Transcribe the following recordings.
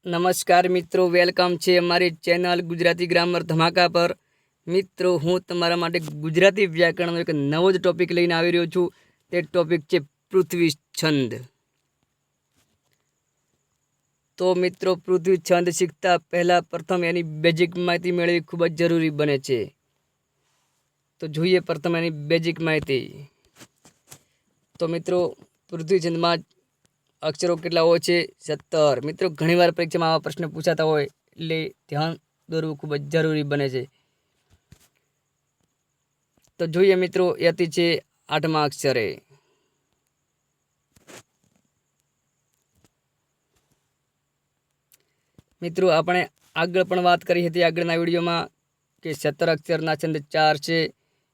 નમસ્કાર મિત્રો, વેલકમ છે અમારી ચેનલ ગુજરાતી ગ્રામર ધમાકા પર। મિત્રો, હું તમારા માટે ગુજરાતી વ્યાકરણનો એક નવો જ ટોપિક લઈને આવી રહ્યો છું। તે ટોપિક છે પૃથ્વી છંદ। તો મિત્રો, પૃથ્વી છંદ શીખતા પહેલા પ્રથમ એની બેઝિક માહિતી મેળવવી ખૂબ જ જરૂરી બને છે। તો જોઈએ પ્રથમ એની બેઝિક માહિતી। તો મિત્રો, પૃથ્વી છંદમાં અક્ષરો કેટલા હોય છે? 17। મિત્રો, ઘણીવાર પરીક્ષામાં આવા પ્રશ્ન પૂછાતા હોય એટલે ધ્યાન દોરવું ખૂબ જ જરૂરી બને છે। તો જોઈએ મિત્રો, યતિ છે 8મા અક્ષરે। મિત્રો, આપણે આગળ પણ વાત કરી હતી આગળના વિડીયોમાં કે 17 અક્ષરના છંદ 4 છે,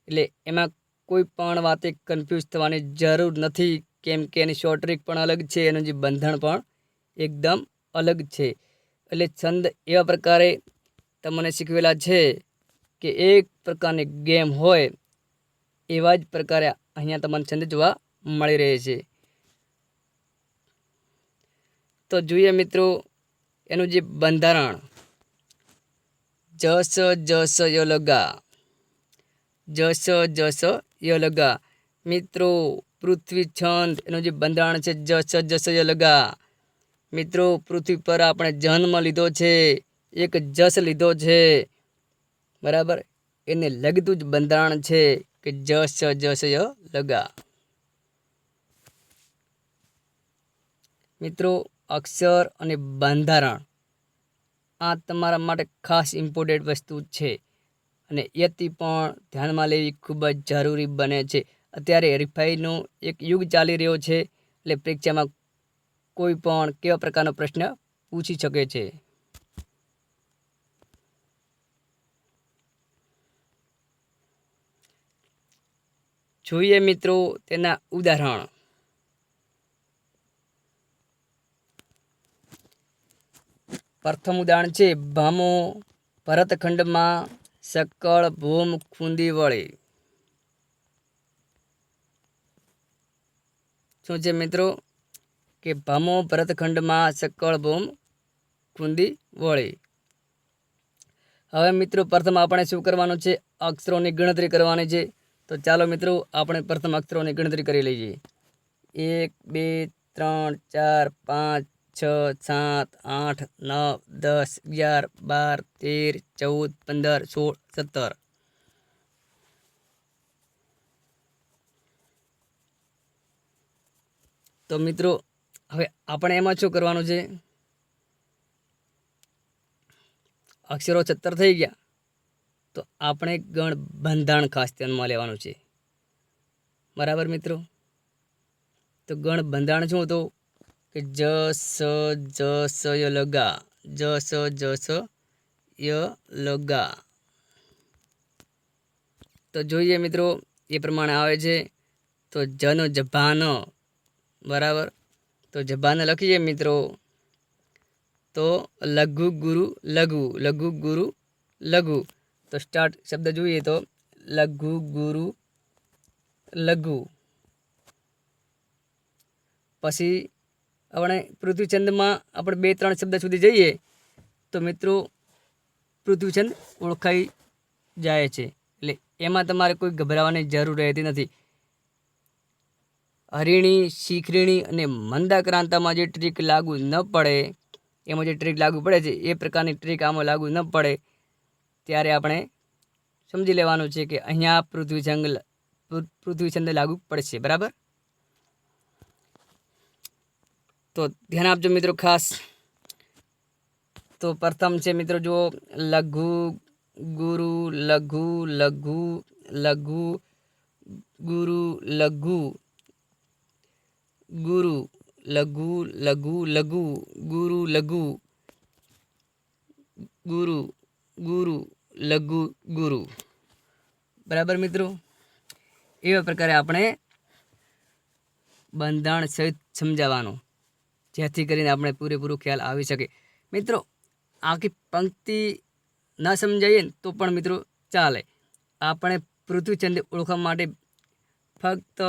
એટલે એમાં કોઈ પણ વાતે કન્ફ્યુઝ થવાની જરૂર નથી, કેમ કે એની શોર્ટ ટ્રીક પણ અલગ છે, એનું જે બંધારણ પણ એકદમ અલગ છે। એટલે છંદ એવા પ્રકારે તમને શીખવેલા છે કે એક પ્રકારની ગેમ હોય એવા જ પ્રકારે અહીંયા તમને છંદ જોવા મળી રહે છે। તો જોઈએ મિત્રો એનું જે બંધારણ, જસ જસ ય લગા, જસ જસ ય લગા। મિત્રો, પૃથ્વી છંદ એનું જે બંધારણ છે જસ જસ ય લગા। મિત્રો, પૃથ્વી પર આપણે જન્મ લીધો છે, એક જસ લીધો છે, બરાબર, એને લગતું જ બંધારણ છે કે જસ જસ ય લગા। મિત્રો, અક્ષર અને બંધારણ આ તમારા માટે ખાસ ઇમ્પોર્ટન્ટ વસ્તુ છે, અને યતિ પણ ધ્યાનમાં લેવી ખૂબ જ જરૂરી બને છે। અત્યારે હરીફાઈનો એક યુગ ચાલી રહ્યો છે, એટલે પરીક્ષામાં કોઈ પણ કેવા પ્રકારનો પ્રશ્ન પૂછી શકે છે। જોઈએ મિત્રો તેના ઉદાહરણ। પ્રથમ ઉદાહરણ છે ભામો ભરતખંડમાં સકળ ભૂમ ખૂંદી વળી। શું છે મિત્રો? કે ભામો ભરતખંડમાં સકળ ભૂમ ખૂંદી વળી। હવે મિત્રો, પ્રથમ આપણે શું કરવાનું છે? અક્ષરોની ગણતરી કરવાની છે। તો ચાલો મિત્રો, આપણે પ્રથમ અક્ષરોની ગણતરી કરી લઈએ। 1 2 3 4 5 6 7 8 9 10 11 12 13 14 15 16 17। તો મિત્રો, હવે આપણે એમાં શું કરવાનું છે? અક્ષરો 17 થઈ ગયા, તો આપણે ગણ બંધારણ ખાસ ધ્યાનમાં લેવાનું છે, બરાબર મિત્રો? તો ગણ બંધારણ શું હતું? કે જસ જસ ય લગા, જસ જસ ય લગા। તો જોઈએ મિત્રો, એ પ્રમાણે આવે છે। તો જનો જભાન, બરાબર, તો જભાન લખીએ મિત્રો, તો લઘુ ગુરુ લઘુ, લઘુ ગુરુ લઘુ। તો સ્ટાર્ટ શબ્દ જોઈએ તો લઘુ ગુરુ લઘુ। પછી આપણે પૃથ્વીછંદમાં આપણે 2-3 શબ્દ સુધી જઈએ તો મિત્રો પૃથ્વીછંદ ઓળખાઈ જાય છે, એટલે એમાં તમારે કોઈ ગભરાવાની જરૂર રહેતી નથી। હરિણી, શીખરીણી અને મંદાક્રાંતામાં જે ટ્રીક લાગુ ન પડે, એમાં જે ટ્રીક લાગુ પડે છે એ પ્રકારની ટ્રીક આમાં લાગુ ન પડે, ત્યારે આપણે સમજી લેવાનું છે કે અહીંયા પૃથ્વીછંદ લાગુ પડશે, બરાબર? તો ધ્યાન આપજો મિત્રો ખાસ। તો પ્રથમ છે મિત્રો, જુઓ, લઘુ ગુરુ લઘુ લઘુ લઘુ ગુરુ લઘુ ગુરુ લઘુ લઘુ લઘુ ગુરુ લઘુ ગુરુ ગુરુ લઘુ ગુરુ, બરાબર મિત્રો? એવા પ્રકારે આપણે બંધારણ સહિત સમજાવવાનું, જેથી કરીને આપણે પૂરેપૂરો ખ્યાલ આવી શકે। મિત્રો, આખી પંક્તિ ના સમજાઈએ તો પણ મિત્રો ચાલે, આપણે પૃથ્વીછંદ ઓળખવા માટે ફક્ત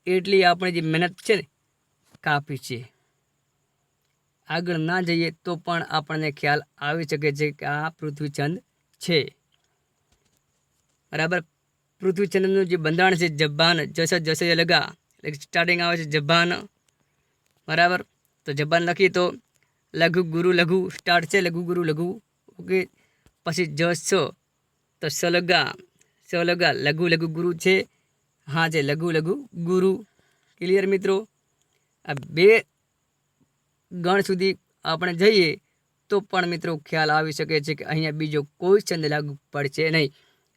એટલી આપણે જે મહેનત છે ને કાફી છે। આગળ ના જઈએ તો પણ આપણને ખ્યાલ આવી શકે છે કે આ પૃથ્વીચંદ છે। બરાબર, પૃથ્વીચંદ્રનું જે બંધારણ છે જબાન જસ જસ લગા, એટલે સ્ટાર્ટિંગ આવે છે જબાન। બરાબર, તો જબાન લખીએ તો લઘુ ગુરુ લઘુ સ્ટાર્ટ છે, લઘુ ગુરુ લઘુ, ઓકે। પછી જસ તો સલગા લઘુ લઘુ ગુરુ છે, હા છે લઘુ લઘુ ગુરુ। ક્લિયર મિત્રો? આ બે ગણ સુધી આપણે જઈએ તો પણ મિત્રો ખ્યાલ આવી શકે છે કે અહીંયા બીજો કોઈ છંદ લાગુ પડશે નહીં,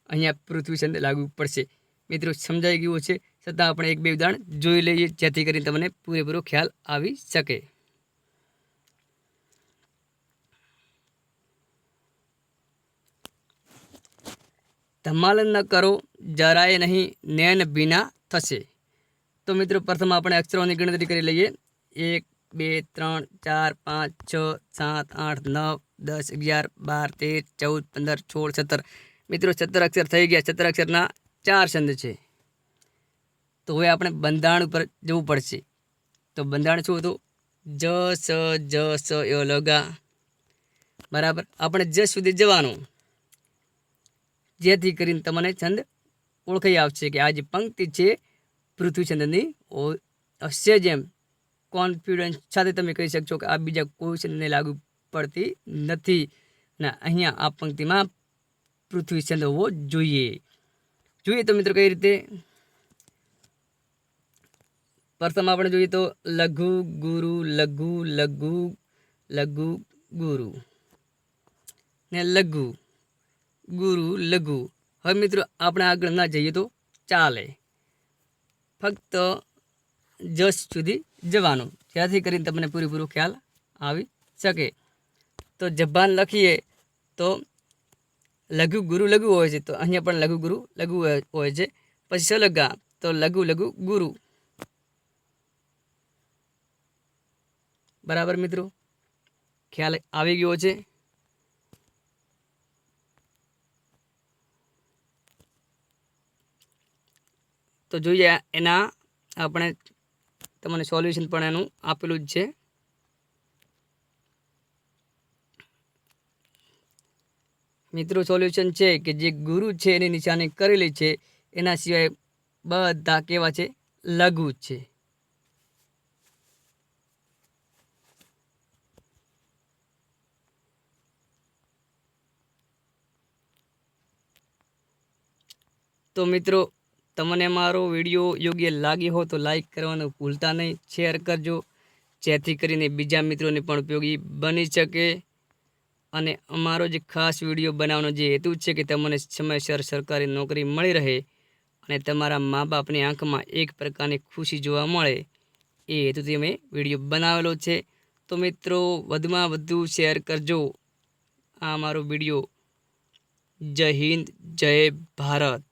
અહીંયા પૃથ્વી છંદ લાગુ પડશે। મિત્રો સમજાઈ ગયું છે, છતાં આપણે એક બે ઉદાહરણ જોઈ લઈએ જેથી કરીને તમને પૂરેપૂરો ખ્યાલ આવી શકે। ધમાલ ન કરો જરાય નહીં નૈન ભીના થશે। તો મિત્રો પ્રથમ આપણે અક્ષરોની ગણતરી કરી લઈએ। 1 2 3 4 5 6 7 8 9 10 11 12 13 14 15 16 17 મિત્રો 17 અક્ષર થઈ ગયા। 17 અક્ષરના 4 છંદ છે। તો હવે આપણે બંધારણ ઉપર જવું પડશે। તો બંધારણ શું હતું? જ સ જ સ યો લગા। બરાબર, આપણે જ સુધી જવાનું જેથી કરીને તમને છંદ ઓળખાઈ આવશે કે આ જે પંક્તિ છે પૃથ્વી છંદની હશે। જેમ કોન્ફિડન્સ સાથે તમે કહી શકશો કે આ બીજા કોઈ છંદને લાગુ પડતી નથી ને અહીંયા આ પંક્તિમાં પૃથ્વી છંદ હોવો જોઈએ। તો મિત્રો કઈ રીતે? પ્રથમ આપણે જોઈએ તો લઘુ ગુરુ લઘુ લઘુ લઘુ ગુરુ ને લઘુ ગુરુ લઘુ। હવે મિત્રો આપણે આગળ ના જઈએ તો ચાલે, ફક્ત જસ સુધી જવાનું જેથી કરીને તમને પૂરેપૂરો ખ્યાલ આવી શકે। તો જબાન લખીએ તો લઘુ ગુરુ લઘુ હોય છે, તો અહીંયા પણ લઘુ ગુરુ લઘુ હોય છે। પછી સલગા તો લઘુ લઘુ ગુરુ। બરાબર મિત્રો, ખ્યાલ આવી ગયો છે? તો જોઈએ એના આપણે તમને સોલ્યુશન પણ એનું આપેલું જ છે। મિત્રો સોલ્યુશન છે કે જે ગુરુ છે એની નિશાની કરેલી છે, એના સિવાય બધા કેવા છે? લઘુ છે। તો મિત્રો તમને મારો વિડીયો યોગ્ય લાગ્યો હોય તો લાઈક કરવાનું ભૂલતા નહીં, શેર કરજો જેથી કરીને બીજા મિત્રોને પણ ઉપયોગી બની શકે। અને અમારો જે ખાસ વિડીયો બનાવવાનો જે હેતુ છે કે તમને સમયસર સરકારી નોકરી મળી રહે અને તમારા મા બાપની આંખમાં એક પ્રકારની ખુશી જોવા મળે, એ હેતુથી અમે વિડીયો બનાવેલો છે। તો મિત્રો વધુમાં વધુ શેર કરજો આ અમારો વિડીયો। જય હિન્દ, જય ભારત।